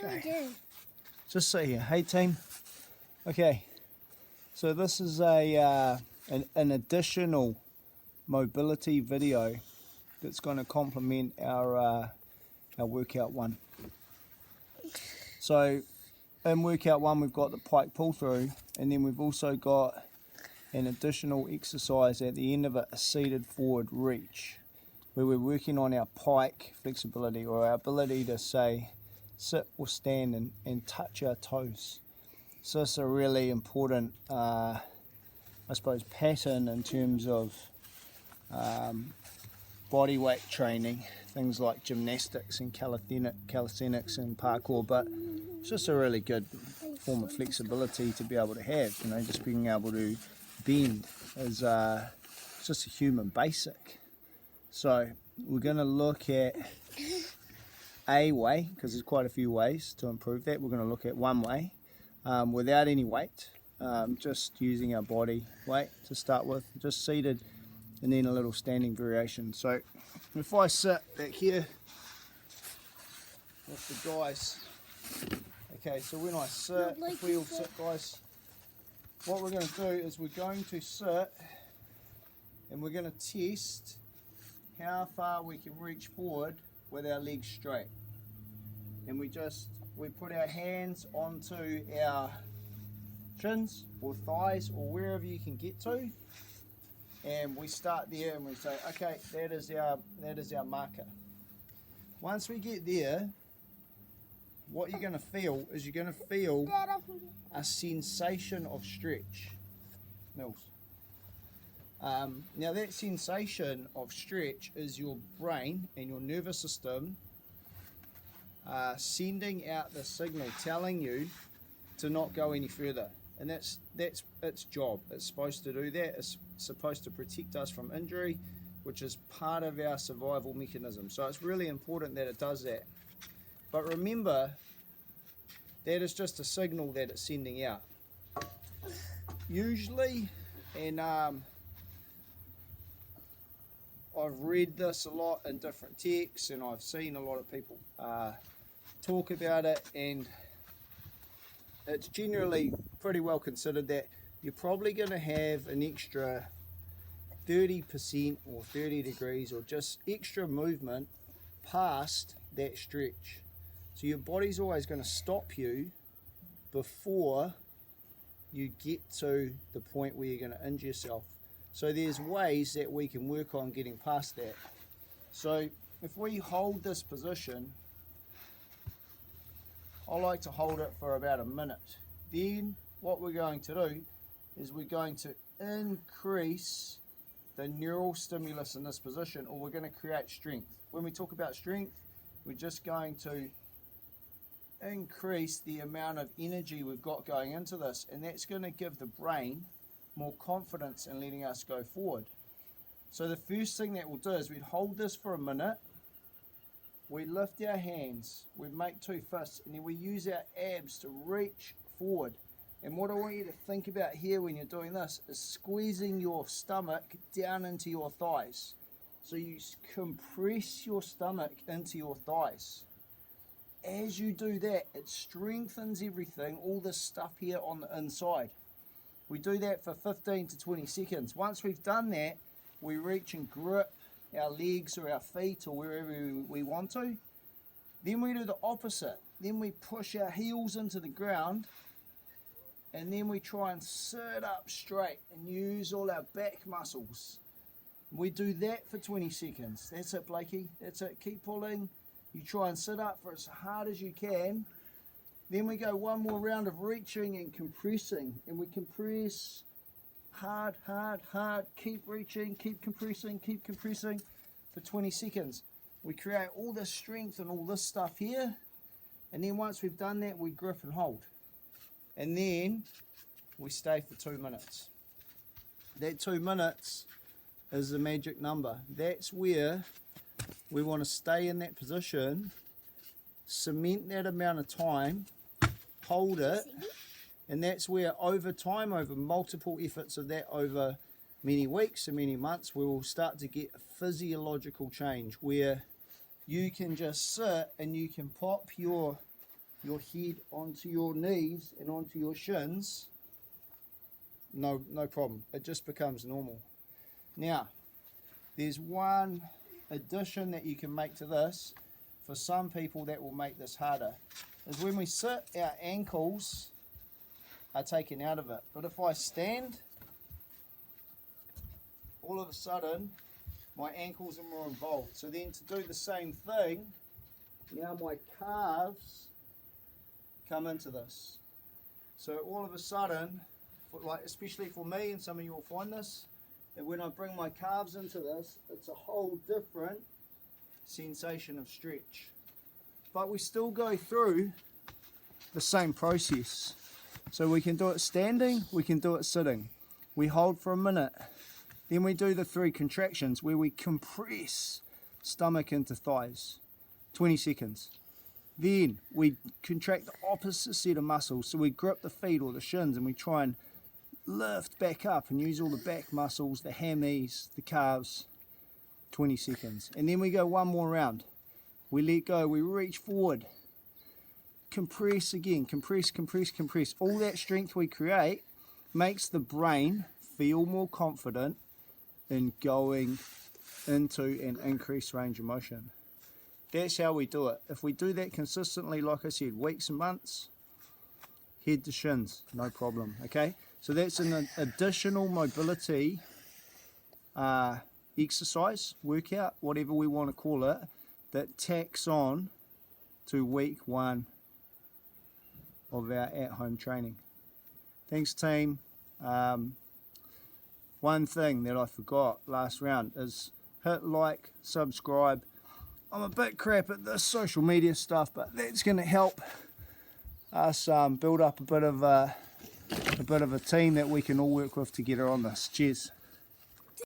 Okay. Just sit here. Hey team. Okay. So this is an additional mobility video that's going to complement our workout one. So in workout one we've got the pike pull through, and then we've also got an additional exercise at the end of it, a seated forward reach, where we're working on our pike flexibility, or our ability to say sit or stand and touch our toes. So it's a really important I suppose pattern in terms of body weight training, things like gymnastics and calisthenics and parkour, but it's just a really good form of flexibility to be able to have, you know, just being able to bend is just a human basic. So we're going to look at a way, because there's quite a few ways to improve that. We're going to look at one way without any weight, just using our body weight to start with, just seated, and then a little standing variation. So if I sit back here with the guys, okay, so when I sit, if we all sit, guys, what we're going to do is we're going to sit and we're going to test how far we can reach forward with our legs straight. And we put our hands onto our shins or thighs or wherever you can get to, and we start there and we say, okay, that is our marker. Once we get there, what you're going to feel is you're going to feel a sensation of stretch. Mills. Now that sensation of stretch is your brain and your nervous system sending out the signal telling you to not go any further, and that's its job. It's supposed to do that. It's supposed to protect us from injury, which is part of our survival mechanism. So it's really important that it does that. But remember, that is just a signal that it's sending out. Usually, and I've read this a lot in different texts, and I've seen a lot of people talk about it, and it's generally pretty well considered that you're probably going to have an extra 30% or 30 degrees or just extra movement past that stretch. So your body's always going to stop you before you get to the point where you're going to injure yourself. So there's ways that we can work on getting past that. So if we hold this position, I like to hold it for about a minute. Then what we're going to do is we're going to increase the neural stimulus in this position, or we're going to create strength. When we talk about strength, we're just going to increase the amount of energy we've got going into this, and that's going to give the brain more confidence in letting us go forward. So the first thing that we'll do is we'd hold this for a minute, we lift our hands, we make two fists, and then we use our abs to reach forward. And what I want you to think about here when you're doing this is squeezing your stomach down into your thighs. So you compress your stomach into your thighs. As you do that, it strengthens everything, all this stuff here on the inside. We do that for 15 to 20 seconds. Once we've done that, we reach and grip our legs or our feet or wherever we want to. Then we do the opposite. Then we push our heels into the ground, and then we try and sit up straight and use all our back muscles. We do that for 20 seconds. That's it, Blakey. That's it. Keep pulling. You try and sit up for as hard as you can. Then we go one more round of reaching and compressing, and we compress hard, hard, hard. Keep reaching, keep compressing for 20 seconds. We create all this strength and all this stuff here, and then once we've done that, we grip and hold, and then we stay for 2 minutes. That 2 minutes is the magic number. That's where we want to stay in that position, cement that amount of time, hold it, and that's where over time, over multiple efforts of that, over many weeks and many months, we will start to get a physiological change where you can just sit and you can pop your your head onto your knees and onto your shins, no problem. It just becomes normal. Now, there's one addition that you can make to this. For some people that will make this harder, is when we sit, our ankles are taken out of it. But if I stand, all of a sudden, my ankles are more involved. So then to do the same thing, now my calves come into this. So all of a sudden, like especially for me, and some of you will find this, that when I bring my calves into this, it's a whole different sensation of stretch. But we still go through the same process. So we can do it standing, we can do it sitting. We hold for a minute. Then we do the 3 contractions where we compress stomach into thighs. 20 seconds. Then we contract the opposite set of muscles. So we grip the feet or the shins and we try and lift back up and use all the back muscles, the hammies, the calves. 20 seconds. And then we go one more round. We let go, we reach forward. Compress again, compress, compress, compress. All that strength we create makes the brain feel more confident in going into an increased range of motion. That's how we do it. If we do that consistently, like I said, weeks and months, head to shins, no problem, okay? So that's an additional mobility exercise, workout, whatever we want to call it, that tacks on to week 1 of our at-home training. Thanks, team. One thing that I forgot last round is hit like, subscribe. I'm a bit crap at this social media stuff, but that's going to help us build up a bit of a team that we can all work with together on this. Cheers.